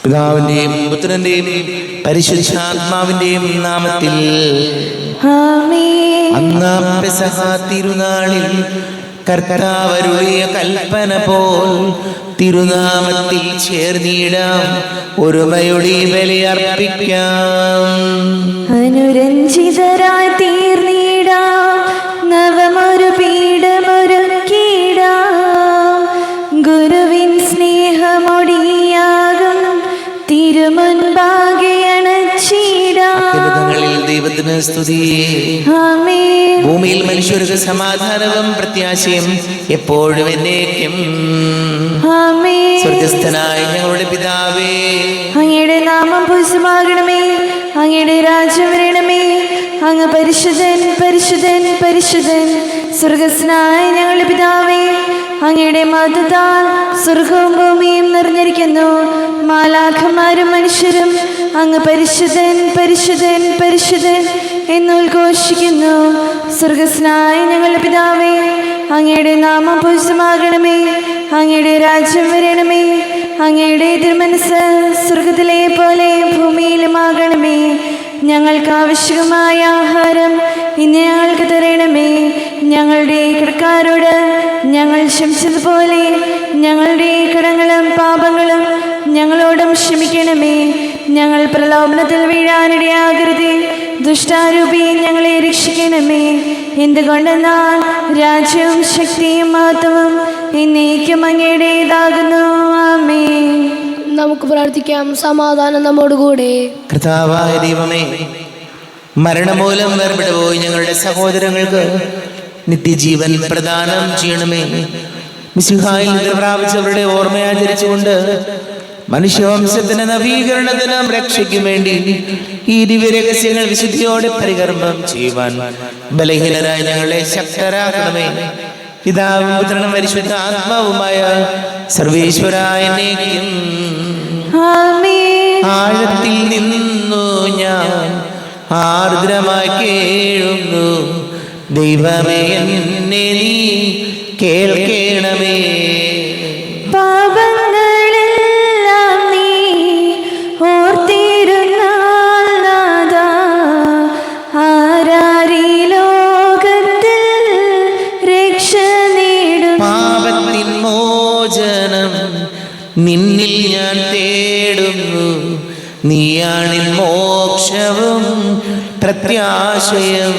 പിതാവിന്റെയും പുത്രന്റെയും പരിശുദ്ധാത്മാവിന്റെയും നാമത്തിൽ ആമേൻ. അന്ന് പെസഹ തിരുനാളിൽ കർത്താവരുളിയ കൽപ്പന പോൽ തിരുനാമത്തിൽ ചേർന്നിടാം, ഒരുമയുടെ ബലിയർപ്പിക്കാം. അനുരഞ്ജിതരായി തീർന്നിടാം, നവമൊരു പീഠമൊരുക്കിടാം. ഗുരുവിൻ സ്നേഹമൊടിയാകും തിരുമുൻപാകെ അണച്ചിടാം. അത്യുന്നതങ്ങളിൽ ദൈവത്തിന് സ്തുതി. ആമേൻ. ഭൂമിയിൽ മനുഷ്യർക്ക് സമാധാനവും പ്രത്യാശയും എപ്പോഴും എന്നേക്കും. ആമേൻ. സ്വർഗസ്ഥനായ ഞങ്ങളുടെ പിതാവേ, അങ്ങയുടെ നാമം പൂജിതമാകണമേ, അങ്ങയുടെ രാജ്യം വരണമേ. അങ്ങ് പരിശുദ്ധൻ പരിശുദ്ധൻ പരിശുദ്ധൻ. സ്വർഗസ്നായ ഞങ്ങളുടെ പിതാവേ, അങ്ങയുടെ മഹത്വത്താൽ സ്വർഗവും ഭൂമിയും നിറഞ്ഞിരിക്കുന്നു. മാലാഖമാരും മനുഷ്യരും അങ്ങ് പരിശുദ്ധൻ പരിശുദ്ധൻ പരിശുദ്ധൻ എന്നുദ്ഘോഷിക്കുന്നു. സ്വർഗസ്നായ ഞങ്ങളുടെ പിതാവേ, അങ്ങയുടെ നാമം പൂജിതമാകണമേ, അങ്ങയുടെ രാജ്യം വരണമേ. അങ്ങയുടെ തിരുമനസ്സ് സ്വർഗത്തിലെ പോലെ ഭൂമിയിലുമാകണമേ. ഞങ്ങൾക്ക് ആവശ്യമായ ആഹാരം ഇന്ന് ഞങ്ങൾക്ക് തരണമേ. ഞങ്ങളുടെ കടക്കാരോട് ഞങ്ങൾ ക്ഷമിച്ചതുപോലെ ഞങ്ങളുടെ കടങ്ങളും പാപങ്ങളും ഞങ്ങളോടും ക്ഷമിക്കണമേ. ഞങ്ങൾ പ്രലോഭനത്തിൽ വീഴാനിടയാകരുതേ, ദുഷ്ടാരൂപി ഞങ്ങളെ രക്ഷിക്കണമേ. എന്തുകൊണ്ടെന്നാൽ രാജ്യവും ശക്തിയും മഹത്വവും എന്നേക്കും അങ്ങയുടേതാകുന്നു. ആമേൻ. നമുക്ക് പ്രാർത്ഥിക്കാം. സമാധാനം നമ്മോടുകൂടെ. കർത്താവായ ദൈവമേ, മരണമൂലം വേർപെട്ടുപോയി ഞങ്ങളുടെ സഹോദരങ്ങൾക്ക് നിത്യജീവൻ പ്രദാനം ചെയ്യണമേ. മിശിഹായിൽ നിന്ന് പ്രാപിച്ചവരുടെ ഓർമ്മയാചരിച്ചുകൊണ്ട് മനുഷ്യവംശത്തിന്റെ നവീകരണത്തിനും രക്ഷയ്ക്കും വേണ്ടി ഈ ദിവ്യരഹസ്യങ്ങൾ വിശുദ്ധിയോടെ പരികർമ്മം ചെയ്യുവാൻ ബലഹീനരായ ഞങ്ങളെ ശക്തരാക്കണമേ. പിതാവും പുത്രനും പരിശുദ്ധ ആത്മാവുമായ സർവേശ്വരായ എന്നേക്കും. ആമേൻ. ആഴത്തിൽ നിന്നു ഞാൻ ആർദ്രമായി കേഴുന്നു, ദൈവമേ എന്നെ നീ കേൾക്കണമേ. പാപങ്ങളെല്ലാം നീ ഓർത്തിരുന്നാൽ നാഥാ, ആരാരീ ലോകത്തിൽ രക്ഷ നേടും. പാപത്തിൻ മോചനം നിന്നിൽ ഞാൻ തേടുന്നു, നീയാണിൻ മോക്ഷവും പ്രത്യാശയം.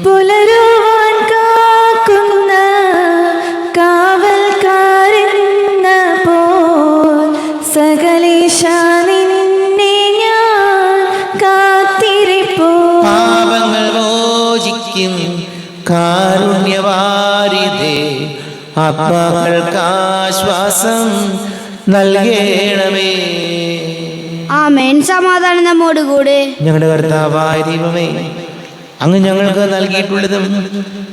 പുലരുവാൻ കാക്കുന്ന കാവൽക്കാരെന്ന പോൽ സകലേശ നിന്നെ ഞാൻ കാത്തിരിപ്പോ. പാപങ്ങൾ മോചിക്കും കാരുണ്യവാരിധേ, ആത്മാക്കൾക്ക് ആശ്വാസം നൽകണമേ. ആമേൻ. സമാധാനം നമ്മോടുകൂടെ. ഞങ്ങളുടെ കർത്താവായ ദൈവമേ, അങ്ങ് ഞങ്ങൾക്ക് നൽകിയിട്ടുള്ളതും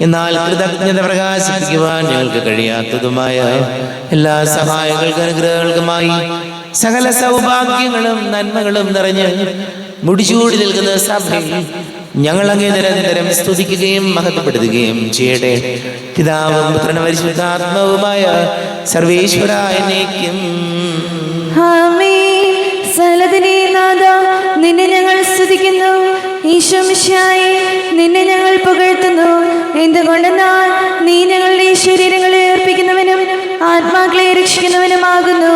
എന്നാൽ കൃതജ്ഞത പ്രകാശിപ്പിക്കുവാൻ ഞങ്ങൾക്ക് കഴിയാത്തതുമായ എല്ലാ സഹായങ്ങൾക്കും അനുഗ്രഹങ്ങൾക്കുമായി സകല സൗഭാഗ്യങ്ങളും നന്മകളും നിറഞ്ഞ് മുടിചൂടി നിൽക്കുന്ന സഭയിൽ ഞങ്ങൾ അങ്ങേ നിരന്തരം സ്തുതിക്കുകയും മഹത്വപ്പെടുത്തുകയും ചെയ്യട്ടെ. പിതാവും പുത്രനും പരിശുദ്ധാത്മാവുമായ സർവേശ്വരായ എന്നേക്കും. ആമേൻ. സകലത്തിനെ നാഥാ, നിന്നെ ഞങ്ങൾ സ്തുതിക്കുന്നു. ഈശോ മിശിഹായേ, നിന്നെ ഞങ്ങൾ പുകഴ്ത്തുന്നു. എന്തുകൊണ്ടെന്നാൽ നീ ഞങ്ങളുടെ ശരീരങ്ങളെ ഏർപ്പിക്കുന്നവനും ആത്മാക്കളെ രക്ഷിക്കുന്നവനുമാകുന്നു.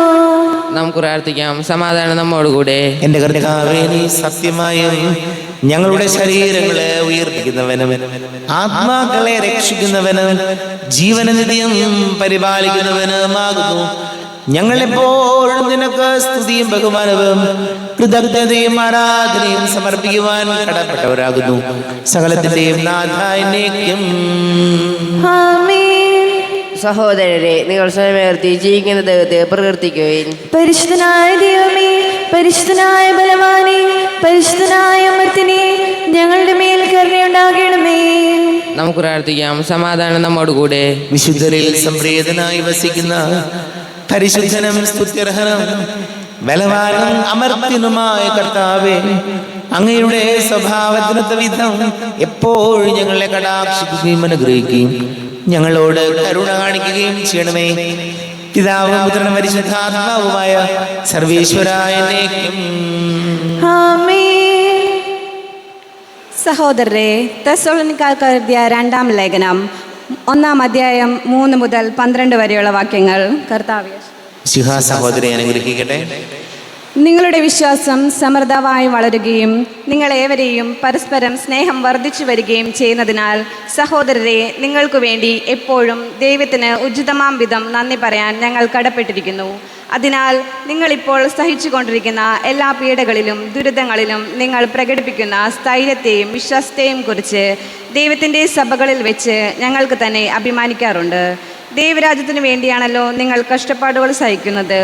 നമുക്ക് പ്രാർത്ഥിക്കാം. സമാധാനം നമ്മോടുകൂടെ. എന്റെ കർത്താവേ, നീ സത്യമായും ഞങ്ങളുടെ ശരീരങ്ങളെ ഉയർപ്പിക്കുന്നവനും ആത്മാക്കളെ രക്ഷിക്കുന്നവനും ജീവനനിധിയും പരിപാലിക്കുന്നവനുമാകുന്നു. ഞങ്ങളെപ്പോഴും നിനക്ക് സ്തുതിയും ബഹുമാനവും കൃതജ്ഞതയും ആരാധനയും സമർപ്പിക്കുവാൻ കടപ്പെട്ടവരാകുന്നു. സകലത്തിന്റെയും നാഥായ എന്നേക്കും. ആമേൻ. സഹോദരരെ, നിങ്ങൾ സ്വയമേർത്തി ജീവിക്കുന്ന ദൈവത്തെ പ്രകീർത്തിക്കുകയും പരിശുദ്ധനായ ദൈവമേ, പരിശുദ്ധനായ ബലവാനേ, പരിശുദ്ധനായ അമർത്തിനെ ഞങ്ങളുടെ മേൽ കരുണയുണ്ടാകണമേ. നമുക്ക് പ്രാർത്ഥിക്കാം. സമാധാനം നമ്മോടുകൂടെ. വിശുദ്ധരിൽ സംപ്രീതനായി വസിക്കുന്ന പരിശുദ്ധനും സ്തുത്യർഹനും ബലവാനും അമർത്യനുമായ കർത്താവേ, അങ്ങയുടെ സ്വഭാവത്തിനൊത്ത വിധം എപ്പോഴും ഞങ്ങളെ കടാക്ഷിക്കുകയും അനുഗ്രഹിക്കുകയും ഞങ്ങളോട് കരുണ കാണിക്കുകയും ചെയ്യണമേ. പിതാവും പുത്രനും പരിശുദ്ധാത്മാവുമായ സർവേശ്വരായ എന്നേക്കും. ആമേൻ. സഹോദരരെ, തെസ്സലോനിക്കർക്ക് എഴുതിയ 2-ാം ലേഖനം 1-ാം അധ്യായം 3 മുതൽ 12 വരെയുള്ള വാക്യങ്ങൾ. കർത്താവേ, സഹോദരി അനുഗ്രഹിക്കട്ടെ. നിങ്ങളുടെ വിശ്വാസം സമൃദ്ധമായി വളരുകയും നിങ്ങളേവരെയും പരസ്പരം സ്നേഹം വർദ്ധിച്ചു വരികയും ചെയ്യുന്നതിനാൽ സഹോദരരെ, നിങ്ങൾക്കു വേണ്ടി എപ്പോഴും ദൈവത്തിന് ഉചിതമാം വിധം നന്ദി പറയാൻ ഞങ്ങൾ കടപ്പെട്ടിരിക്കുന്നു. അതിനാൽ നിങ്ങളിപ്പോൾ സഹിച്ചുകൊണ്ടിരിക്കുന്ന എല്ലാ പീഡകളിലും ദുരിതങ്ങളിലും നിങ്ങൾ പ്രകടിപ്പിക്കുന്ന സ്ഥൈര്യത്തെയും വിശ്വാസത്തെയും കുറിച്ച് ദൈവത്തിൻ്റെ സഭകളിൽ വെച്ച് ഞങ്ങൾക്ക് തന്നെ അഭിമാനിക്കാറുണ്ട്. ദൈവരാജ്യത്തിന് വേണ്ടിയാണല്ലോ നിങ്ങൾ കഷ്ടപ്പാടുകൾ സഹിക്കുന്നത്.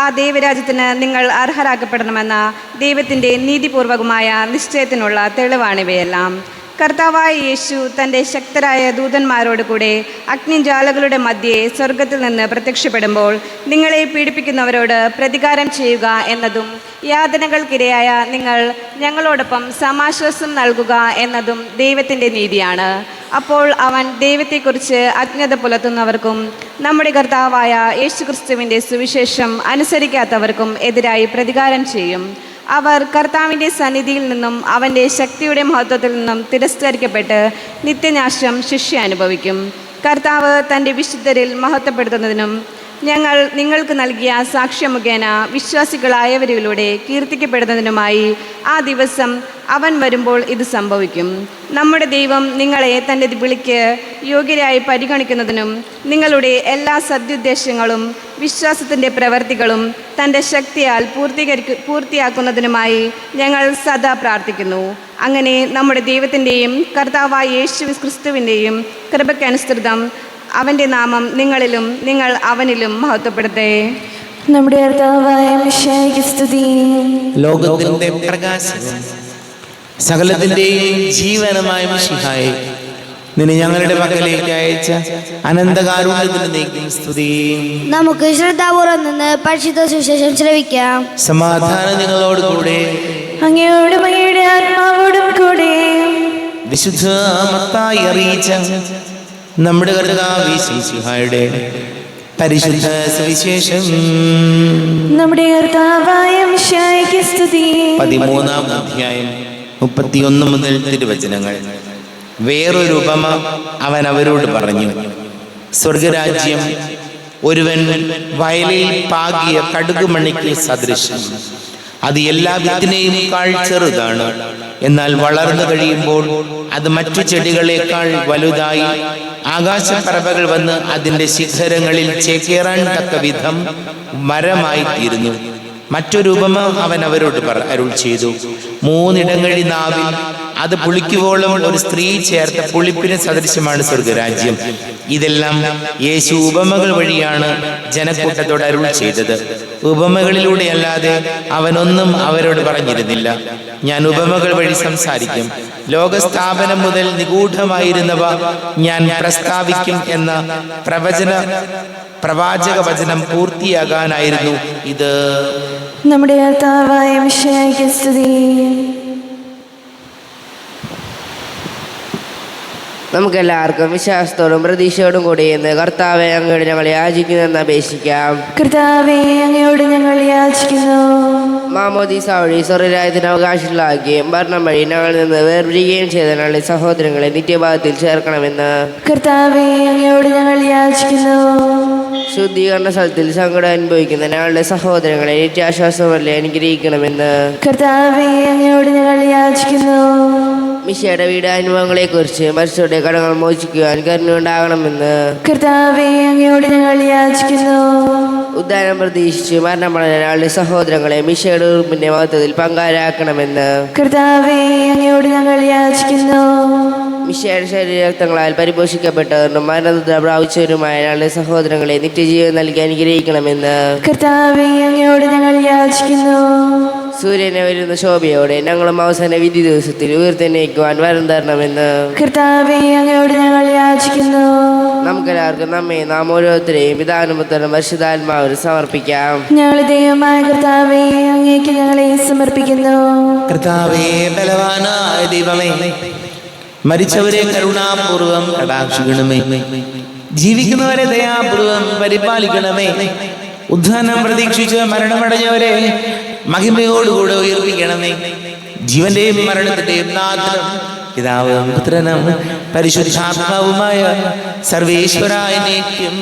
ആ ദൈവരാജ്യത്തിന് നിങ്ങൾ അർഹരാക്കപ്പെടണമെന്ന ദൈവത്തിൻ്റെ നീതിപൂർവകമായ നിശ്ചയത്തിനുള്ള തെളിവാണിവയെല്ലാം. കർത്താവായ യേശു തൻ്റെ ശക്തരായ ദൂതന്മാരോട് കൂടെ അഗ്നിജ്വാലകളുടെ മധ്യേ സ്വർഗത്തിൽ നിന്ന് പ്രത്യക്ഷപ്പെടുമ്പോൾ നിങ്ങളെ പീഡിപ്പിക്കുന്നവരോട് പ്രതികാരം ചെയ്യുക എന്നതും യാതനകൾക്കിരയായ നിങ്ങൾ ഞങ്ങളോടൊപ്പം സമാശ്വാസം നൽകുക എന്നതും ദൈവത്തിൻ്റെ നീതിയാണ്. അപ്പോൾ അവൻ ദൈവത്തെക്കുറിച്ച് അജ്ഞത പുലർത്തുന്നവർക്കും നമ്മുടെ കർത്താവായ യേശുക്രിസ്തുവിൻ്റെ സുവിശേഷം അനുസരിക്കാത്തവർക്കും എതിരായി പ്രതികാരം ചെയ്യും. അവർ കർത്താവിൻ്റെ സന്നിധിയിൽ നിന്നും അവൻ്റെ ശക്തിയുടെ മഹത്വത്തിൽ നിന്നും തിരസ്കരിക്കപ്പെട്ട് നിത്യനാശം ശിക്ഷ അനുഭവിക്കും. കർത്താവ് തൻ്റെ വിശുദ്ധരിൽ മഹത്വപ്പെടുത്തുന്നതിനും ഞങ്ങൾ നിങ്ങൾക്ക് നൽകിയ സാക്ഷ്യം മുഖേന വിശ്വാസികളായവരിലൂടെ കീർത്തിക്കപ്പെടുന്നതിനുമായി ആ ദിവസം അവൻ വരുമ്പോൾ ഇത് സംഭവിക്കും. നമ്മുടെ ദൈവം നിങ്ങളെ തൻ്റെ വിളിക്ക് യോഗ്യരായി പരിഗണിക്കുന്നതിനും നിങ്ങളുടെ എല്ലാ സദ്യുദ്ദേശങ്ങളും വിശ്വാസത്തിൻ്റെ പ്രവർത്തികളും തൻ്റെ ശക്തിയാൽ പൂർത്തിയാക്കുന്നതിനുമായി ഞങ്ങൾ സദാ പ്രാർത്ഥിക്കുന്നു. അങ്ങനെ നമ്മുടെ ദൈവത്തിൻ്റെയും കർത്താവായ യേശു ക്രിസ്തുവിൻ്റെയും കൃപയ്ക്കനുസൃതം അവൻ്റെ നാമം നിങ്ങളിലും നിങ്ങൾ അവനിലും മഹത്വപ്പെടട്ടെ. നമ്മുടെ കർത്താവായ മിശിഹായ്ക്ക് സ്തുതി. ലോകത്തിന്റെ പ്രകാശവും സകലത്തിന്റെയും ജീവനമായ മിശിഹായെ, നിന്നെ ഞങ്ങളുടെ പക്കലേക്ക് അയച്ച അനന്തകാരുണ്യത്തിന് നീക്കും സ്തുതി. നമുക്ക് ശ്രദ്ധാപൂർവം നിന്ന് പരിശുദ്ധ സുവിശേഷം ശ്രവിക്കാം. സമാധാനം നിങ്ങളോട് കൂടെ. അങ്ങയോടും അങ്ങയുടെ ആത്മാവോടും കൂടെ. വിശുദ്ധ മത്തായി അറിയിച്ച നമ്മുടെ കർത്താവ് മിശിഹായുടെ പരിശുദ്ധ സുവിശേഷം. നമ്മുടെ കർത്താവായ മിശിഹായ്ക്ക് സ്തുതി. 13-ാം അധ്യായം 31 മുതൽ തിരുവചനങ്ങൾ. വേറൊരു ഉപമ അവൻ അവരോട് പറഞ്ഞു. സ്വർഗരാജ്യം ഒരുവൻ വയലിൽ പാകിയ കടുകുമണിക്ക് സദൃശം. അത് എല്ലാ വിത്തിനെയും ചെറുതാണ്. എന്നാൽ വളർന്നു കഴിയുമ്പോൾ അത് മറ്റു ചെടികളെക്കാൾ വലുതായി ആകാശപ്പറവകൾ വന്ന് അതിൻ്റെ ശിഖരങ്ങളിൽ ചേക്കേറാൻ തക്ക വിധം മരമായി തീരുന്നു. മറ്റൊരു ഉപമ അവൻ അവരോട് അരുൾ ചെയ്തു. 3 ഇടങ്ങഴി നാവിൽ അത് പുളിക്കുവോളം ഒരു സ്ത്രീ ചേർത്ത പുളിപ്പിന് സദൃശ്യമാണ് സ്വർഗരാജ്യം. ഇതെല്ലാം യേശു ഉപമകൾ വഴിയാണ് ജനക്കൂട്ടത്തോട് അരുൾ ചെയ്തത്. ഉപമകളിലൂടെ അല്ലാതെ അവനൊന്നും അവരോട് പറഞ്ഞിരുന്നില്ല. ഞാൻ ഉപമകൾ വഴി സംസാരിക്കും. ലോകസ്ഥാപനം മുതൽ നിഗൂഢമായിരുന്നവ ഞാൻ പ്രസ്താവിക്കും എന്ന പ്രവാചക വചനം പൂർത്തിയാകാനായിരുന്നു ഇത്. നമ്മുടെ കർത്താവായ മിശിഹായ്ക്ക് സ്തുതി. നമുക്കെല്ലാവർക്കും വിശ്വാസത്തോടും പ്രതീക്ഷയോടും കൂടി എന്ന് കർത്താവെ അങ്ങയോട് ഞങ്ങൾ യാചിക്കുന്നെന്ന് അപേക്ഷിക്കാം. കർത്താവേ, അങ്ങയോട് ഞങ്ങൾ യാചിക്കുന്നു. മാമോദീസ വഴി സ്വർഗരാജ്യത്തിന് അവകാശികളാക്കുകയും ഭരണം വഴി ഞങ്ങളിൽ നിന്ന് വേർപിരിയുകയും ചെയ്ത ഞങ്ങളുടെ സഹോദരങ്ങളെ നിത്യഭാഗത്തിൽ ചേർക്കണമെന്ന് കർത്താവേ, അങ്ങയോട് ഞങ്ങൾ യാചിക്കുന്നു. ശുദ്ധീകരണ സ്ഥലത്തിൽ സങ്കടം അനുഭവിക്കുന്ന ഞങ്ങളുടെ സഹോദരങ്ങളെ നിത്യാശ്വാസമല്ലേ അനുഗ്രഹിക്കണമെന്ന് കർത്താവേ, അങ്ങയോട് ഞങ്ങൾ യാചിക്കുന്നു. മിശയുടെ വീട് അനുഭവങ്ങളെക്കുറിച്ച് മരിച്ചവരുടെ കടങ്ങൾ മോചിക്കുവാൻ കരുണയുണ്ടാകണമെന്ന് കർത്താവേ, അങ്ങയോട് ഞങ്ങൾ യാചിക്കുന്നു. ഉദ്ധാനം പ്രതീക്ഷിച്ച് മരണമടഞ്ഞ ഞങ്ങളുടെ സഹോദരങ്ങളെ മിശയുടെ ഉറുപ്പിന്റെ മഹത്വത്തിൽ പങ്കാരാക്കണമെന്ന് കർത്താവേ, അങ്ങയോട് ഞങ്ങൾ യാചിക്കുന്നു. മിശയുടെ ശരീരരക്തങ്ങളാൽ പരിപോഷിക്കപ്പെട്ടവരും മരണനിദ്ര പ്രാപിച്ചവരുമായ ഞങ്ങളുടെ സഹോദരങ്ങളെ നിത്യജീവൻ നൽകി അനുഗ്രഹിക്കണമെന്ന് കർത്താവേ, അങ്ങയോട് ഞങ്ങൾ യാചിക്കുന്നു. സൂര്യനെ വരുന്ന ശോഭയോടെ ഞങ്ങളും അവസാന വിധി ദിവസത്തിൽ ഉയർത്തെന്നേക്കുവാൻ വരം തരണമെന്ന് കർത്താവേ, അങ്ങയോട് ഞങ്ങൾ യാചിക്കുന്നു. നമുക്കെല്ലാവർക്കും നമ്മെ നാം ഓരോരുത്തരെയും പിതാനുപുത്രനും പരിശുദ്ധാത്മാവിനും സമർപ്പിക്കാം. ഞങ്ങളുടെ ദൈവമായ കർത്താവേ, അങ്ങേക്ക് ഞങ്ങളെ സമർപ്പിക്കുന്നു. കർത്താവേ, ബലവാനായ ദൈവമേ, മരിച്ചവരെ കരുണാപൂർവം കടാക്ഷിക്കണമേ. ജീവിക്കുന്നവരെ ദയാപൂർവം പരിപാലിക്കണമേ. ഉദ്ധാനം പ്രതീക്ഷിച്ച് മരണമടഞ്ഞവരെ മഹിമയോടുകൂടെ ഉയർപ്പിക്കണമേ. ജീവന്റെയും മരണത്തിന്റെയും നാഥനും പിതാവും പുത്രനും പരിശുദ്ധാത്മാവുമായ സർവേശ്വരായനേക്കും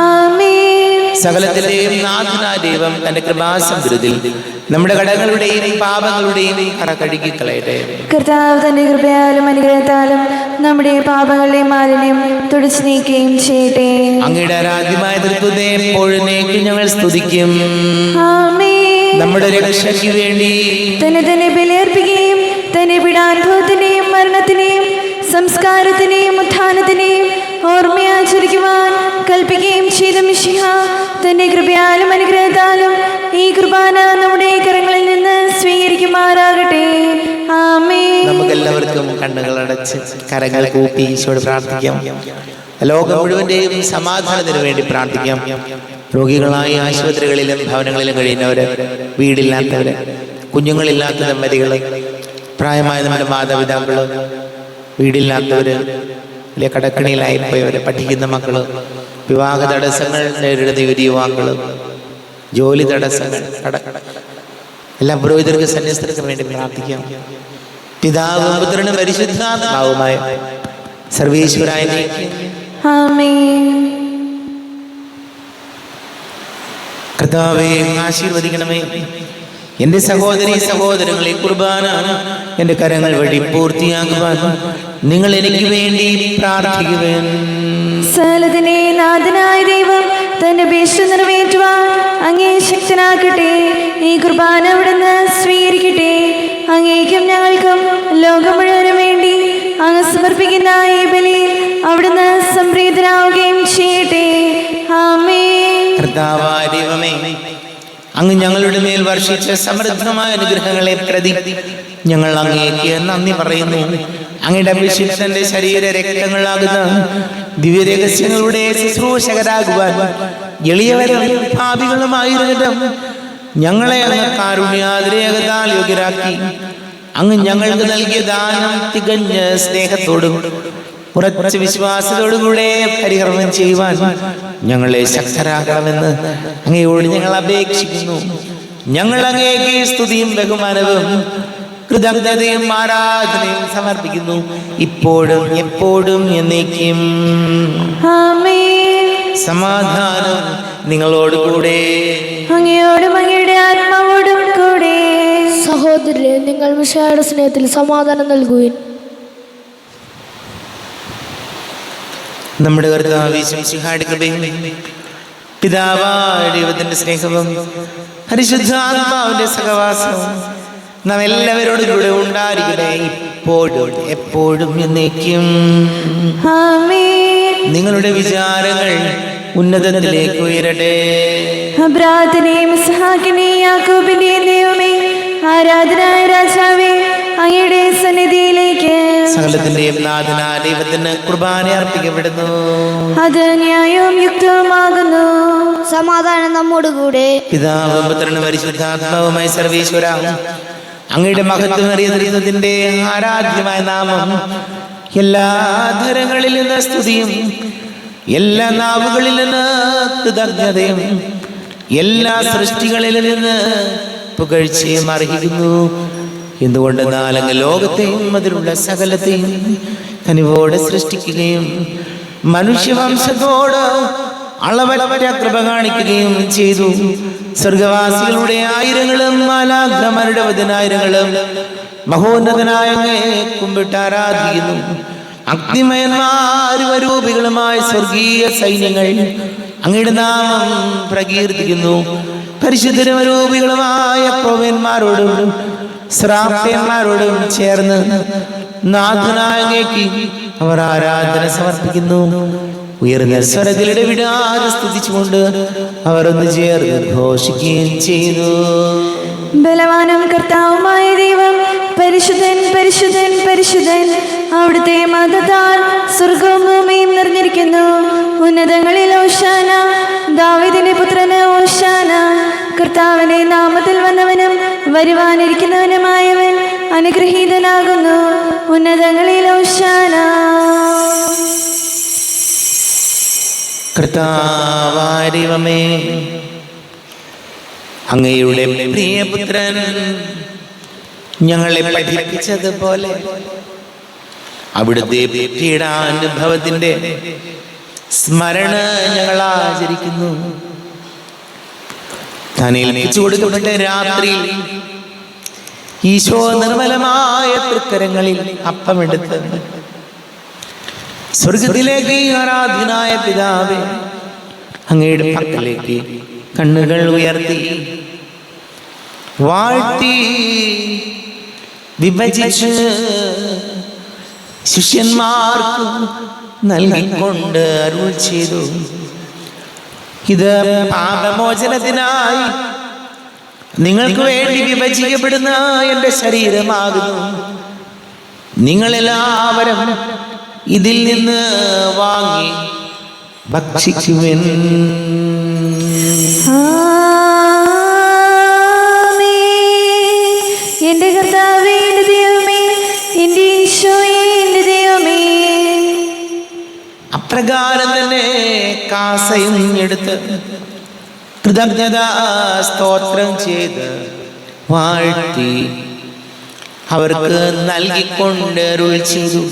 ആമേൻ. സകലത്തിലെയും നാഥനായ ദൈവം തന്റെ കൃപാസമൃദ്ധിയിൽ നമ്മുടെ കടങ്ങളുടെയും പാപങ്ങളുടെയും കറ കഴുകിക്കളയട്ടെ. കർത്താവ് തന്റെ കൃപയാലും അനുഗ്രഹത്താലും നമ്മുടെ പാപങ്ങളുടെയും മാലിന്യം തുടച്ചു നീക്കുകയും ചെയ്യട്ടെ. അങ്ങയുടെ ആരാധ്യമായ തൃത്വത്തെ എപ്പോഴേക്കും ഞങ്ങൾ സ്തുതിക്കും. ആമേൻ. നമ്മുടെ രക്ഷയ്ക്ക് വേണ്ടി തന്നെ ബലിയർപ്പിക്കുകയും തന്നെ പീഡാനുഭവത്തിന്റെയും മരണത്തിന്റെയും സംസ്കാരത്തിന്റെയും ഉത്ഥാനത്തിന്റെയും ഓർമ്മയാചരിക്കുവാൻ കൽപ്പിക്കുകയും ചെയ്ത മിശിഹ തന്റെ കൃപയാലും അനുഗ്രഹത്താലും ഈ കുർബാന നമ്മുടെ കരങ്ങളിൽ നിന്ന് സ്വീകരിക്കുമാറാകട്ടെ. ആമേൻ. നമുക്കെല്ലാവർക്കും കണ്ണുകൾ അടച്ച് കരങ്ങൾ കൂപ്പി ഈശോയോട് പ്രാർത്ഥിക്കാം. ലോകം മുഴുവന്റെയും സമാധാനത്തിന് വേണ്ടി പ്രാർത്ഥിക്കാം. രോഗികളായ ആശുപത്രികളിലും ഭവനങ്ങളിലും കഴിയുന്നവര്, വീടില്ലാത്തവര്, കുഞ്ഞുങ്ങളില്ലാത്ത ദമ്പതികള്, പ്രായമായ നമ്മുടെ മാതാപിതാക്കള്, വീടില്ലാത്തവര്, വലിയ കടക്കണിയിലായിപ്പോയവര്, പഠിക്കുന്ന മക്കള്, വിവാഹ തടസ്സങ്ങൾ നേരിടുന്ന യുവാക്കള്, ജോലി തടസ്സങ്ങൾ, എല്ലാ പുരോഹിതർക്ക് സന്യസ്തർക്ക് വേണ്ടി പ്രാർത്ഥിക്കാം. പിതാവും പുത്രനും പരിശുദ്ധാത്മാവുമായ സർവേശ്വരായനേക്കും ആമേൻ. കർത്താവേ ആശീർവദിക്കണമേ. എന്റെ സഹോദരി സഹോദരങ്ങളെ, കുർബാന എന്റെ കരങ്ങൾ വഴി പൂർത്തിയാക്കുവാൻ നിങ്ങൾ എനിക്ക് വേണ്ടി പ്രാർത്ഥിക്കുവേൻ. സകലത്തിനെ നാഥനായ ദൈവം തന്റെ അപേക്ഷ നിറവേറ്റുവാൻ അങ്ങേ ശക്തനാക്കട്ടെ. ഈ കുർബാന അവിടുന്ന് സ്വീകരിക്കട്ടെ. അങ്ങേക്കും ഞങ്ങൾക്കും ലോകം മുഴുവനും വേണ്ടി അങ്ങ് സമർപ്പിക്കുന്ന ഈ ബലിയിൽ അവിടുന്ന് സംപ്രീതനാവുകയും ചെയ്യട്ടെ. ആമേൻ. കർത്താവായ ദൈവമേ, അങ്ങ് ഞങ്ങളുടെ മേൽ വർഷിച്ച സമൃദ്ധമായ അനുഗ്രഹങ്ങളെ പ്രതി ഞങ്ങൾ അങ്ങേക്ക് നന്ദി പറയുന്നു. അങ്ങയുടെ അഭിഷിക്തന്റെ ശരീര രക്തങ്ങളാകുന്ന ദിവ്യരഹസ്യങ്ങളുടെ ശുശ്രൂഷകരാകുവാൻ എളിയവരും പാപികളുമായിരുന്നിട്ടും ഞങ്ങളെ അങ്ങ് കാരുണ്യാതിരേകതാൽ യോഗ്യരാക്കി. അങ്ങ് ഞങ്ങൾക്ക് നൽകിയ ദാനം തികഞ്ഞ സ്നേഹത്തോടും ഉറച്ച വിശ്വാസത്തോടുകൂടെ പരികർമ്മം ചെയ്യുവാൻ ഞങ്ങളെ ശക്തരാക്കണമെന്ന് അങ്ങയോട് ഞങ്ങൾ അപേക്ഷിക്കുന്നു. ഞങ്ങൾ അങ്ങേക്ക് സ്തുതിയും ബഹുമാനവും കൃതജ്ഞതയും ആരാധനയും സമർപ്പിക്കുന്നു, ഇപ്പോഴും എപ്പോഴും എന്നേക്കും. ആമേൻ. സമാധാനം നിങ്ങളോട് കൂടെ. അങ്ങയോടും അങ്ങയുടെ ആത്മാവോടും കൂടെ. സഹോദരരെ, നിങ്ങൾ മിശിഹായുടെ സ്നേഹത്തിൽ സമാധാനം നൽകുവിൻ. നമ്മുടെ കർത്താവ് മിശിഹായുടെ കൃപയും പിതാവായ ദൈവത്തിന്റെ സ്നേഹവും പരിശുദ്ധാത്മാവിന്റെ സഹവാസവും നാം എല്ലാവരോടും കൂടെ ഉണ്ടായിരിക്കട്ടെ, ഇപ്പോഴും എപ്പോഴും എന്നേക്കും. ആമേൻ. നിങ്ങളുടെ വിചാരങ്ങൾ ഉന്നതത്തിലേക്ക് ഉയരട്ടെ. അബ്രാഹത്തിനെയും ഇസ്ഹാക്കിനെയും യാക്കോബിന്റെയും ദൈവമേ, ആരാധനായ രാജാവേ, അങ്ങയുടെ സന്നിധിയിലേക്ക് സകലത്തിന്റെയും നാഥനായ ദൈവത്തിന് കുർബാന അർപ്പിക്കപ്പെടുന്നു. അത് ന്യായവും യുക്തവുമാകുന്നു. സമാധാനം നമ്മോടുകൂടെ. പിതാവും പുത്രനും പരിശുദ്ധാത്മാവുമായ സർവേശ്വര, അങ്ങയുടെ മഹത്വമേറിയ ദൈവത്തിന്റെ ആരാധ്യമായ നാമം എല്ലാ ധരങ്ങളിൽ നിന്ന് സ്തുതിയും എല്ലാ നാവുകളിൽ നിന്ന് കൃതജ്ഞതയും എല്ലാ സൃഷ്ടികളിൽ നിന്ന് പുകഴ്ചയും അർഹിക്കുന്നു. എന്തുകൊണ്ടെന്നാൽ അങ്ങ് ലോകത്തെയും അതിലുള്ള സകലത്തെയും കനിവോടെ സൃഷ്ടിക്കുകയും മനുഷ്യവംശത്തോട് അളവറ്റ കൃപ കാണിക്കുകയും ചെയ്തു. സ്വർഗവാസികളുടെ ആയിരങ്ങളും മാലാഖമാരുടെ പതിനായിരങ്ങളും മഹോന്നതനായ അങ്ങയെ കുമ്പിട്ട് ആരാധിക്കുന്നു. അഗ്നിമയന്മാരുപരൂപികളുമായ സ്വർഗീയ സൈന്യങ്ങൾ അങ്ങയുടെ നാമം പ്രകീർത്തിക്കുന്നു. പരിശുദ്ധരൂപികളുമായ പ്രവന്മാരോടും ശ്രാപ്യന്മാരോടും ചേർന്ന് നാഥനായ അങ്ങേക്ക് അവർ ആരാധന സമർപ്പിക്കുന്നു. ഉയർന്ന സ്വരത്തിലിടെ വിടാതെ സ്തുതിച്ചുകൊണ്ട് അവർ ഒന്ന് ചേർന്ന് ഘോഷിക്കുകയും ചെയ്തു. ബലവാനും കർത്താവുമായ ദൈവം പരിശുദ്ധൻ പരിശുദ്ധൻ പരിശുദ്ധൻ. അവിടുത്തെ മതത്താൽ സ്വർഗവും ഭൂമിയും നിറഞ്ഞിരിക്കുന്നു. ഉന്നതങ്ങളിൽ ഓശാന, ദാവീദിന്റെ പുത്രന് ഓശാന. കർത്താവിന്റെ നാമത്തിൽ വന്നവനും വരുവാനിരിക്കുന്നവനുമായവൻ അനുഗ്രഹീതനാകുന്നു. ഉന്നതങ്ങളിൽ ഓശാന. കർത്താവാരിവമേ, അങ്ങയുടെ പ്രിയപുത്രൻ ഞങ്ങളെ പഠിപ്പിച്ചതുപോലെ അവിടുത്തെ പീഡാനുഭവത്തിന്റെ സ്മരണ ഞങ്ങൾ ആചരിക്കുന്നു. താൻ ഏൽപ്പിച്ചു കൊടുക്കപ്പെട്ട രാത്രിയിൽ ഈശോ നിർമ്മലമായ തൃക്കരങ്ങളിൽ അപ്പമെടുത്ത് സ്വർഗത്തിലേക്ക് ആരാധ്യനായ പിതാവേ, അങ്ങയുടെ പക്കലേക്ക് കണ്ണുകൾ ഉയർത്തി വാഴ്ത്തി വിഭജിച്ച് ശിഷ്യന്മാർക്ക് നൽകിക്കൊണ്ട് അരുൾ ചെയ്തു, ഇത് പാപമോചനത്തിനായി നിങ്ങൾക്ക് വേണ്ടി വിഭജിക്കപ്പെടുന്ന എൻ്റെ ശരീരമാകുന്നു. നിങ്ങളെല്ലാവരും ഇതിൽ നിന്ന് വാങ്ങി ഭക്ഷിക്കുവിൻ. എന്റെ കർത്താവേ, എന്റെ ദൈവമേ, എന്റെ ഈശോയേ, എന്റെ ദൈവമേ. അപ്രകാരം തന്നെ കാസയും എടുത്ത് കൃതജ്ഞതാ സ്തോത്രം ചെയ്ത് വാഴ്ത്തി അവർക്ക് നൽകിക്കൊണ്ട് അരുൾ ചെയ്തു,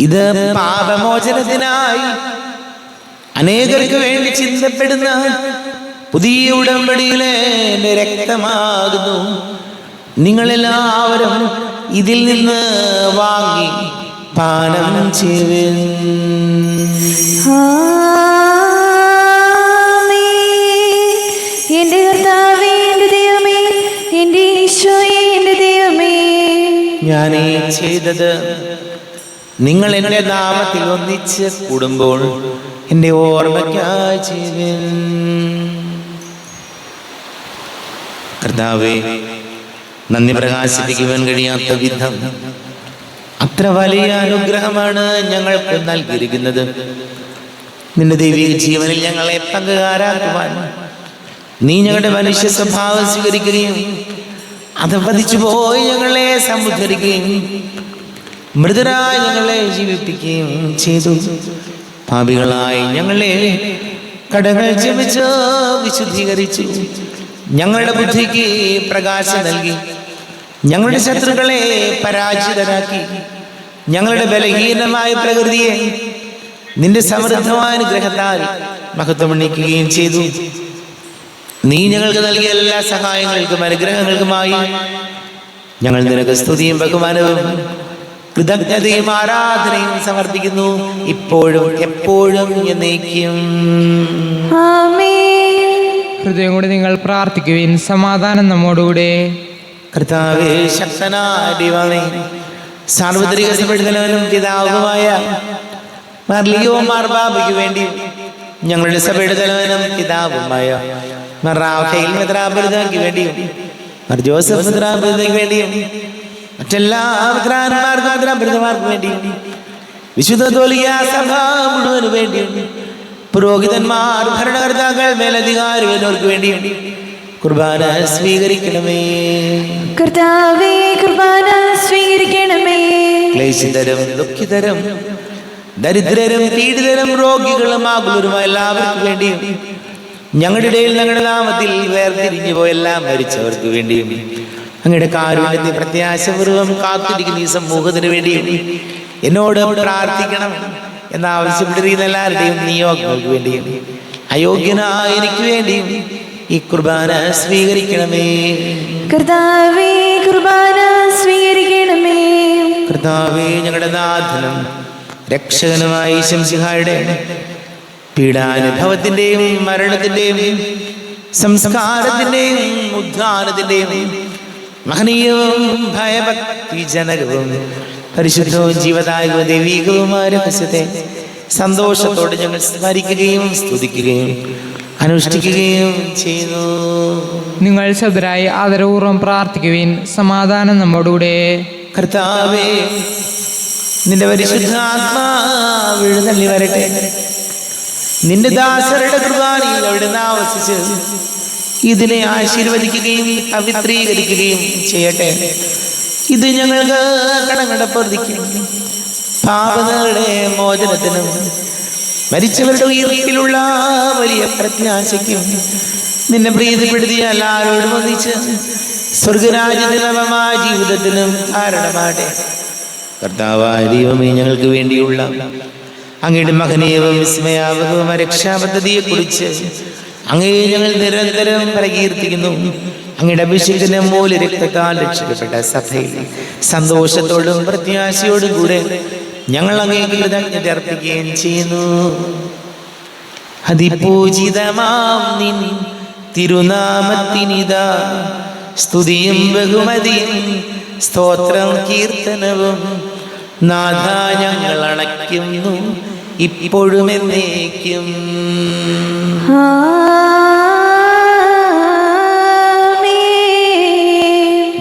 ഇത് പാപമോചനത്തിനായി അനേകർക്ക് വേണ്ടി ചിന്തപ്പെടുന്ന പുതിയ ഉടമ്പടിയിലെ എൻ്റെ രക്തമാകുന്നു. നിങ്ങളെല്ലാവരും ഇതിൽ നിന്ന് വാങ്ങി പാനം ചെയ്യുവിൻ. എന്റെ കർത്താവേ, എന്റെ ദൈവമേ, എന്റെ ഈശോയേ, എന്റെ ദൈവമേ. ഞാൻ ഈ ചെയ്തത് നിങ്ങൾ എൻ്റെ നാമത്തിൽ ഒന്നിച്ച് കൂടുമ്പോൾ എൻ്റെ ഓർമ്മയ്ക്കായി ചെയ്യുവിൻ. കർത്താവേ, നന്ദി പ്രകാശിപ്പിക്കുവാൻ കഴിയാത്ത വിധം അത്ര വലിയ അനുഗ്രഹമാണ് ഞങ്ങൾക്ക് നൽകിയിരിക്കുന്നത്. നിന്റെ ദൈവിക ജീവനിൽ ഞങ്ങളെ പങ്കുകാരാക്കുവാൻ നീ ഞങ്ങളുടെ മനുഷ്യ സ്വഭാവം സ്വീകരിക്കുകയും അത് പതിച്ചു പോയി ഞങ്ങളെ സമുദ്ധരിക്കുകയും മൃതരായി ഞങ്ങളെ ജീവിപ്പിക്കുകയും ചെയ്തു. പാപികളായി ഞങ്ങളെ കടങ്ങൾ ക്ഷമിച്ച് വിശുദ്ധീകരിച്ചു. ഞങ്ങളുടെ ബുദ്ധിക്ക് പ്രകാശം നൽകി. ഞങ്ങളുടെ ശത്രുക്കളെ പരാജിതരാക്കി. ഞങ്ങളുടെ ബലഹീനമായ പ്രകൃതിയെ നിന്റെ സമൃദ്ധമായ അനുഗ്രഹത്താൽ മഹത്വമണിക്കുകയും ചെയ്തു. നീ ഞങ്ങൾക്ക് നൽകിയ എല്ലാ സഹായങ്ങൾക്കും അനുഗ്രഹങ്ങൾക്കുമായി ഞങ്ങൾ നിനക്ക് സ്തുതിയും ബഹുമാനവും കൃതജ്ഞതയും ആരാധനയും സമർപ്പിക്കുന്നു, ഇപ്പോഴും എപ്പോഴും എന്നേക്കും. ഹൃദയം കൂടി നിങ്ങൾ പ്രാർത്ഥിക്കുവിൻ. സമാധാനം നമ്മോടുകൂടെ. കർത്താവേ, ശക്തനായ ദൈവമേ, സാർവത്രിക സഭയുടെ പിതാവുമായ മാർലിയോ മാർബാബയ്ക്ക് വേണ്ടി ഞങ്ങളുടെ സഭയുടെ തലവനും പിതാവുമായ റാഫേൽ മെത്രാപൊലീത്തയ്ക്ക് വേണ്ടിയും ജോസഫ് മെത്രാപൊലീത്തയ്ക്ക് വേണ്ടിയും മറ്റെല്ലാ മെത്രാന്മാർക്കും മെത്രാപൊലീത്തമാർക്കും വേണ്ടിയും വിശുദ്ധ കത്തോലിക്ക സഭ മുഴുവന് വേണ്ടിയും പുരോഹിതന്മാർ, ഭരണകർത്താക്കൾ, മേലധികാരികൾ എന്നിവർക്ക് വേണ്ടിയും കുർബാന സ്വീകരിക്കണമേ. കർത്താവേ, കുർബാന സ്വീകരിക്കണമേ. ക്ലേശിതരും ദുഃഖിതരും ദരിദ്രരും പീഡിതരും രോഗികളും ആകുലരുമായ എല്ലാവർക്കും വേണ്ടിയും ഞങ്ങളുടെ ഇടയിൽ ഞങ്ങളുടെ നാമത്തിൽ വേർതിരിഞ്ഞു പോയെല്ലാം മരിച്ചവർക്ക് വേണ്ടിയും അങ്ങയുടെ കാരുണ്യത്തെ പ്രത്യാശപൂർവ്വം കാത്തിരിക്കുന്ന ഈ സമൂഹത്തിന് വേണ്ടിയും എന്നോട് പ്രാർത്ഥിക്കണം എന്നാവശ്യപ്പെട്ടിരിക്കുന്ന എല്ലാവരുടെയും നിയോഗങ്ങൾക്ക് വേണ്ടിയും അയോഗ്യനായ എനിക്ക് വേണ്ടിയും ഈ കുർബാന സ്വീകരിക്കണമേ. കർത്താവേ, കുർബാന സ്വീകരിക്കണമേ. കർത്താവേ, ഞങ്ങളുടെ നാഥനും രക്ഷകനുമായ ഈശോമിശിഹായുടെ പീഡാനുഭവത്തിന്റെയും മരണത്തിന്റെയും സംസ്കാരത്തിന്റെയും ഉദ്ധാനത്തിന്റെയും മഹനീയവും ഭയഭക്തിജനകവും പരിശുദ്ധവും ജീവദായകവും ദൈവീകവുമായ രഹസ്യത്തെ സന്തോഷത്തോടെ ഞങ്ങൾ സ്മരിക്കുകയും സ്തുതിക്കുകയും അനുഷ്ഠിക്കുകയും ചെയ്യുന്നു. നിങ്ങൾ ശബ്ദരായി ആദരപൂർവ്വം പ്രാർത്ഥിക്കുവിൻ. സമാധാനം നമ്മോടുകൂടെ. കർത്താവേ, നിന്റെ പരിശുദ്ധാത്മാവ് എഴുന്നള്ളി വരട്ടെ. നിന്റെ ദാസരുടെ കുർബാനയിൽ അവിടുന്ന് ആവസിച്ച് ഇതിനെ ആശീർവദിക്കുകയും പവിത്രീകരിക്കുകയും ചെയ്യട്ടെ. ഇത് ഞങ്ങൾക്ക് കടങ്ങളുടെ പൊറുതിക്കും പാപങ്ങളുടെ മോചനത്തിനും മരിച്ചവരുടെ ഉയർപ്പിലുള്ള വലിയ പ്രത്യാശയ്ക്കും നിന്നെ പ്രീതിപ്പെടുത്തിയ എല്ലാവരോടും ഒന്നിച്ച് സ്വർഗരാജ്യത്തിനവമായ ജീവിതത്തിനും കാരണമാട്ടെ. കർത്താവായ ദൈവമേ, ഞങ്ങൾക്ക് വേണ്ടിയുള്ള അങ്ങയുടെ മഹനീയവും വിസ്മയാവഹവും രക്ഷാപദ്ധതിയെ കുറിച്ച് അങ്ങയെ ഞങ്ങൾ നിരന്തരം പ്രകീർത്തിക്കുന്നു. അങ്ങയുടെ അഭിഷേകത്തിന്റെ മൂല്യ രക്തത്താൽ രക്ഷിക്കപ്പെട്ട സഭയിൽ സന്തോഷത്തോടും പ്രത്യാശയോടും കൂടെ ഞങ്ങൾ അങ്ങേക്ക് കൃതജ്ഞത അർപ്പിക്കുകയും ചെയ്യുന്നു. അതിപൂജിതമാം നിൻ തിരുനാമത്തിനിതാ സ്തുതിയും ബഹുമതിയും സ്തോത്രം കീർത്തനവും നാഥ ഞങ്ങൾ അണയ്ക്കുന്നു ഇപ്പോഴും എന്നേക്കും.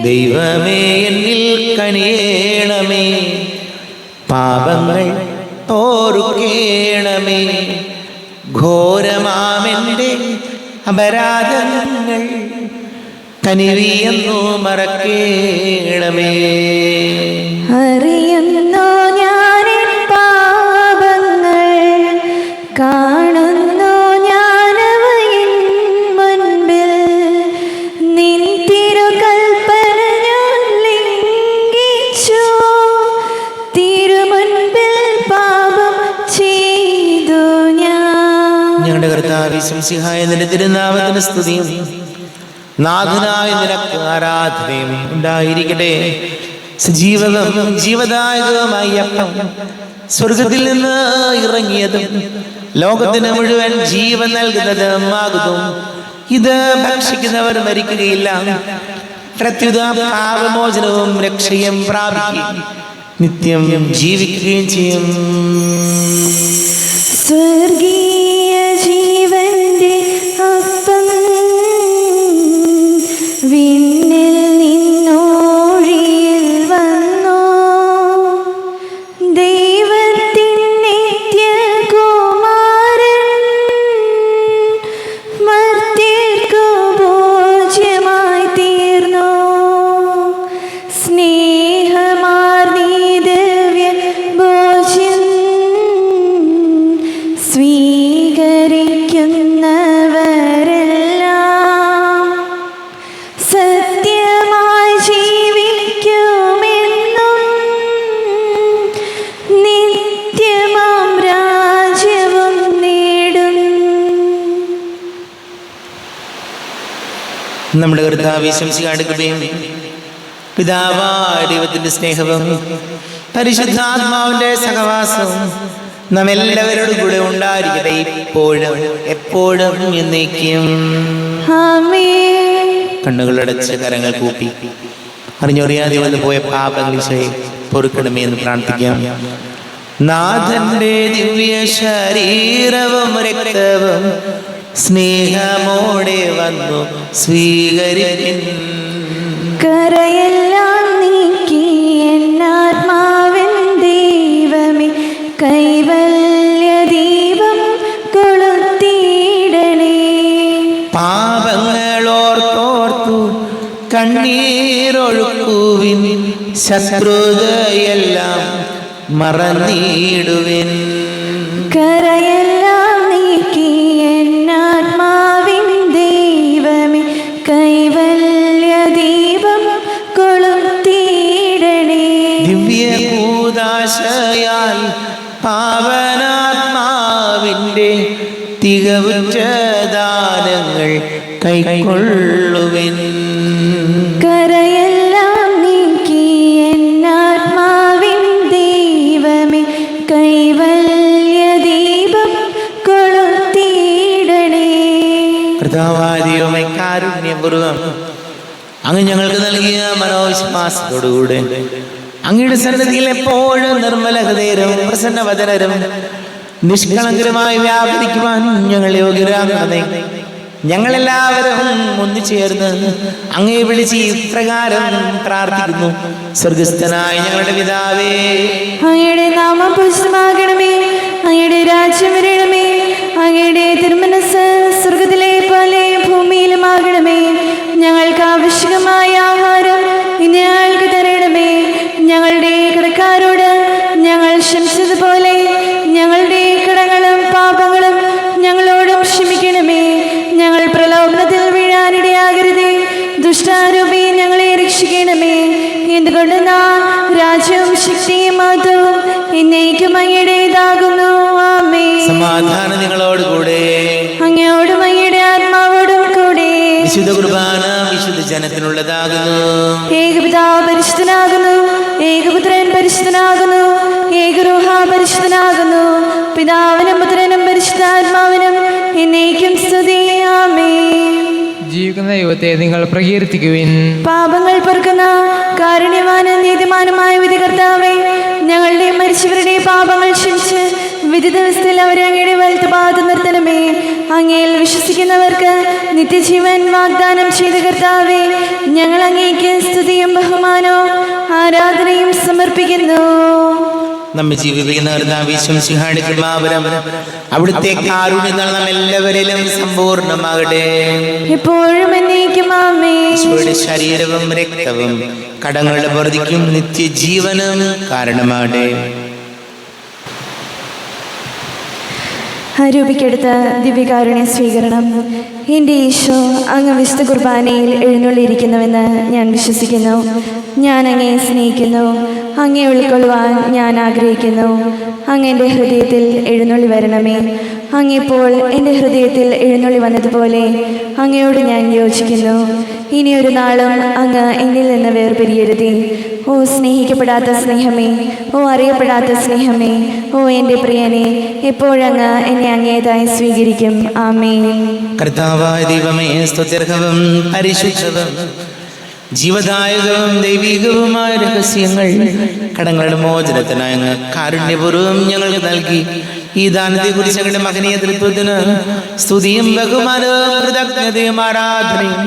ദൈവമേ, എന്നിൽ കനിയേണമേ, പാപങ്ങൾ ഓർക്കേണമേ, ഘോരമാമെൻ്റെ അപരാധങ്ങൾ കനിവിയെന്നു മറക്കേണമേ. അറിയുന്നു ഞാനിൻ പാപങ്ങൾ, കാണുന്നു ഞാനവയിൻ മുൻപിൽ. നിൻ തിരുകൽപ്പന ഞാൻ ലംഘിച്ചു, തിരുമുൻപിൽ പാപം ചെയ്തു ഞാൻ. ഞങ്ങളുടെ കർത്താവേ ശംസിഹായ നിന്റെ തിരുനാമത്തിന് സ്തുതിയും നാഥനായ നിനക്ക് ആരാധനയും ഉണ്ടായിരിക്കട്ടെ. സജീവവും ജീവദായകവുമായ അപ്പം സ്വർഗത്തിൽ നിന്ന് ഇറങ്ങിയതും ലോകത്തിന് മുഴുവൻ ജീവൻ നൽകുന്നതും ആകുന്നു. ഇത് ഭക്ഷിക്കുന്നവർ മരിക്കുകയില്ല, പ്രത്യുത പാപമോചനവും രക്ഷയും പ്രാപിക്കുകയും നിത്യം ജീവിക്കുകയും ചെയ്യും. സ്വർഗീയ ജീവന്റെ അപ്പം വിണ്ണിൽ നിന്നോഴിയിൽ വന്നു, ദൈവത്തിൻ നിത്യകുമാരൻ മർത്യർക്കു ഭോജ്യമായി തീർന്നു. സ്നേഹമാർന്നീ ദിവ്യ ഭോജ്യം സ്വീകരിക്കുന്നവരെല്ലാം സത്യമായി ജീവിക്കുമെന്നും നിത്യമാം രാജ്യവും നേടും. നമ്മുടെ കർത്താവേ ശംസിഹായുടെ കൃപയും പിതാവായ ദൈവത്തിന്റെ സ്നേഹവും പരിശുദ്ധാത്മാവിന്റെ സഹവാസവും നാം എല്ലാവരോടും കൂടെ ഉണ്ടായിരിക്കട്ടെ, ഇപ്പോഴും എപ്പോഴും എന്നേക്കും. ആമേൻ. കണ്ണുകളടച്ച് കരങ്ങൾ കൂപ്പി അറിഞ്ഞറിയാതെ വന്നു പോയ പാപങ്ങൾ പൊറുക്കണമേ എന്ന് പ്രാർത്ഥിക്കാം. നാഥന്റെ ദിവ്യ ശരീരവും രക്തവും സ്നേഹമോടെ വന്നു സ്വീകരിപ്പിൻ. കരയെല്ലാം നീക്കി എന്നാത്മാവിൻ ദൈവമേ, കൈവല്യ ദീപം കൊളുത്തിയിടണേ. പാപങ്ങളോർത്തോർത്തു കണ്ണീരൊഴുക്കുവിൻ, ശത്രുതയെല്ലാം മറന്നിടുവിൻ. കരയെല്ലാം നീക്കി എന്നാത്മാവിൻ ദൈവമേ, കൈവല്യ ദീപം കൊളുത്തിയിടണേ. ദിവ്യഭൂതാശയാൽ പാവനാത്മാവിൻ്റെ തികവുറ്റ ദാനങ്ങൾ കൈക്കൊള്ളുവിൻ. കരയെല്ലാം നീക്കി എന്നാത്മാവിൻ ദൈവമേ, കൈവല്യ ദീപം കൊളുത്തിയിടണേ. കർത്താവായ ദൈവമേ, കാരുണ്യപൂർവ്വം അങ്ങ് ഞങ്ങൾക്ക് നൽകിയ മനോവിശ്വാസത്തോടുകൂടെ അങ്ങയുടെ സന്നിധിയിൽ എപ്പോഴും നിർമ്മല ഹൃദയരും പ്രസന്നവദനരും നിഷ്കളങ്കരമായി വ്യാപരിക്കുവാൻ ഞങ്ങൾ യോഗ്യരാകണമേ. ഞങ്ങളെല്ലാവരും ഒന്നുചേർന്ന് അങ്ങയെ വിളിച്ച് ഇപ്രകാരം പ്രാർത്ഥിക്കുന്നു. സ്വർഗസ്ഥനായ ഞങ്ങളുടെ പിതാവേ, അങ്ങയുടെ നാമം പൂജിതമാകണമേ, അങ്ങയുടെ രാജ്യം വരണമേ, അങ്ങയുടെ തിരുമനസ്സ് സ്വർഗത്തിലെ പോലെ ഭൂമിയിലുമാകണമേ. ഞങ്ങൾക്ക് ആവശ്യമായ ആഹാരം ഇന്ന് ഞങ്ങൾക്ക് തരണമേ. ഞങ്ങളുടെ കടക്കാരോട് ഞങ്ങൾ ക്ഷമിച്ചതുപോലെ ഞങ്ങളുടെ കടങ്ങളും എന്തുകൊണ്ട് നാം രാജ്യവും ശക്തിയും മഹത്വവും എന്നേക്കും അങ്ങയുടേതാകുന്നു. ആമേൻ. സമാധാനം നിങ്ങളോടുകൂടെ. അങ്ങയോടും അങ്ങയുടെ ആത്മാവോടും കൂടെ. വിശുദ്ധ കുർബാന വിശുദ്ധ ജനത്തിനുള്ളതാകുന്നു. ഏകപിതാവ് പരിശുദ്ധനാകുന്നു, ഏകപുത്രൻ പരിശുദ്ധനാകുന്നു, ഏകരൂഹ പരിശുദ്ധനാകുന്നു. പിതാവിനും പുത്രനും പരിശുദ്ധാത്മാവിനും എന്നേക്കും സ്തുതി. ആമേൻ. ജീവിക്കുന്ന ദൈവത്തെ നിങ്ങൾ പ്രകീർത്തിക്കുവിൻ. പാപങ്ങൾ പൊറുക്കുന്ന കാരുണ്യവാനും നീതിമാനുമായ വിധികർത്താവേ, ഞങ്ങളുടെ മരിച്ചവരുടെ പാപങ്ങൾ ക്ഷമിച്ച് വിധി ദിവസത്തിൽ അവരെ അങ്ങയുടെ വലത്ത് ഭാഗത്ത് നിർത്തണമേ. അങ്ങയിൽ വിശ്വസിക്കുന്നവർക്ക് നിത്യജീവൻ വാഗ്ദാനം ചെയ്ത കർത്താവേ, ഞങ്ങൾ അങ്ങേക്ക് സ്തുതിയും ബഹുമാനവും ആരാധനയും സമർപ്പിക്കുന്നു. നമ്മെ ജീവിപ്പിക്കുന്ന കർത്താവിശ്വസിഹായുടെ കൃപാവരം അവിടുത്തെ കാരുണ്യം നാം എല്ലാവരിലും സമ്പൂർണ്ണമാകട്ടെ. എപ്പോഴും എന്നേക്കും ആമേൻ. ഈശോയുടെ ശരീരവും രക്തവും കടങ്ങളുടെ പൊറുതിക്കും നിത്യജീവനും കാരണമാകട്ടെ. ആരോപിക്കെടുത്ത ദിവ്യകാരുണ്യ സ്വീകരണം. എൻ്റെ ഈശോ അങ്ങ് വിശുദ്ധ കുർബാനയിൽ എഴുന്നള്ളിയിരിക്കുന്നുവെന്ന് ഞാൻ വിശ്വസിക്കുന്നു. ഞാൻ അങ്ങയെ സ്നേഹിക്കുന്നു. അങ്ങയെ ഉൾക്കൊള്ളുവാൻ ഞാൻ ആഗ്രഹിക്കുന്നു. അങ്ങ് എൻ്റെ ഹൃദയത്തിൽ എഴുന്നള്ളി വരണമേ. അങ്ങിപ്പോൾ എൻ്റെ ഹൃദയത്തിൽ എഴുന്നള്ളി വന്നതുപോലെ അങ്ങയോട് ഞാൻ യോജിക്കുന്നു. ഇനിയൊരു നാളും അങ്ങ് എന്നിൽ നിന്ന് വേർപിരിയരുതേ. ഓ സ്നേഹിക്കപ്പെടാത്ത സ്നേഹമേ, ഓ അറിയപ്പെടാത്ത സ്നേഹമേ, ഓ എൻ്റെ പ്രിയനെ, എപ്പോഴങ്ങ് എന്നെ അങ്ങേതായി സ്വീകരിക്കും. ആമേൻ. കർത്താവായ ദൈവമേ, സ്തുത്യർഹവും പരിശുദ്ധവും ജീവദായകവും ദൈവികവുമായ രഹസ്യങ്ങൾ കടങ്ങളുടെ മോചനത്തിനായി അങ്ങ് കാരുണ്യപൂർവ്വം ഞങ്ങൾക്ക് നൽകി. ഈ ദാനത്തെ കുറിച്ച് ഞങ്ങളുടെ മകനീയ തൃത്വത്തിന് സ്തുതിയും ബഹുമാനവും കൃതജ്ഞതയും ആരാധനയും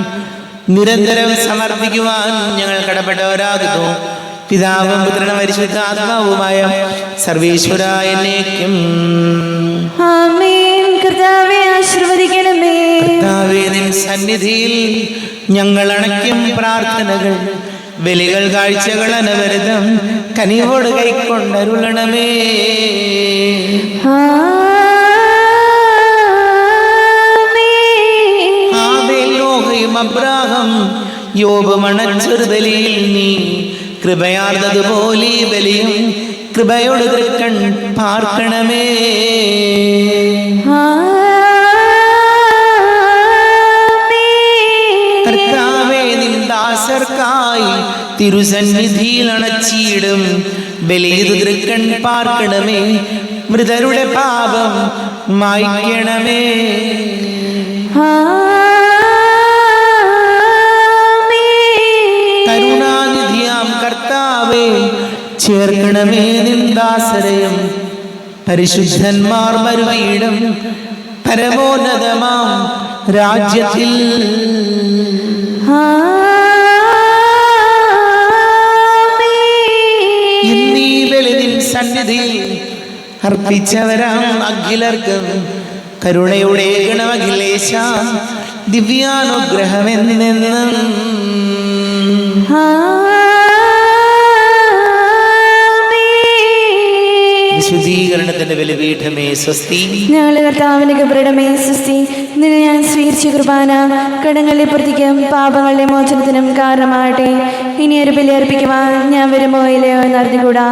നിരന്തരം സമർപ്പിക്കുവാൻ ഞങ്ങൾ കടപ്പെട്ടവരാകുന്നു. പിതാവും പുത്രനും പരിശുദ്ധ ആത്മാവുമായ സർവേശ്വര എന്നേക്കും ആമേൻ. കർത്താവേ ആശീർവദിക്കണമേ. കർത്താവേ, നിൻ സന്നിധിയിൽ ഞങ്ങൾ അണയ്ക്കും പ്രാർത്ഥനകൾ ബലികൾ കാഴ്ചകൾ അനവരതം കനിവോട് കൈക്കൊണ്ടരുളണമേ. അബ്രാഹം യോബ് മണച്ചൊരു ബലിയിൽ നീ കൃപയാർന്നതുപോലെ ബലിയും കൃപയോട് തൃക്കൺ പാർക്കണമേ. കർത്താവേ, നിൻ ദാസർക്കായി തിരുസന്നിധിയിൽ അണച്ചിടും ബലിയത് തൃക്കൺ പാർക്കണമേ. മൃതരുടെ പാപം മായ്ക്കണമേ. കരുണാനിധിയാം കർത്താവേ, ചേർക്കണമേ നിൻ ദാസരെയും പരിശുദ്ധന്മാർ മരുവീടും പരമോന്നതമാം രാജ്യത്തിൽ. ഇന്നീ ബലി നിൻ സന്നിധിയിൽ അർപ്പിച്ചവരാം അഖിലർക്കും കരുണയുടെ ഗണമഖിലേശ ദിവ്യാനുഗ്രഹമെന്നെന്നും. വിശുദ്ധീകരണത്തിന്റെ ബലിപീഠമേ സ്വസ്തി. ഞങ്ങളുടെ കർത്താവിന്റെ കബറിടമേ സ്വസ്തി. നിന്നെ ഞാൻ സ്വീകരിച്ച കുർബാന കടങ്ങളുടെ പൂർത്തിക്കും പാപങ്ങളുടെ മോചനത്തിനും കാരണമാകട്ടെ. ഇനിയൊരു ബലി അർപ്പിക്കുവാൻ ഞാൻ വരുമോ ഇല്ലയോ എന്നറിഞ്ഞുകൂടാ.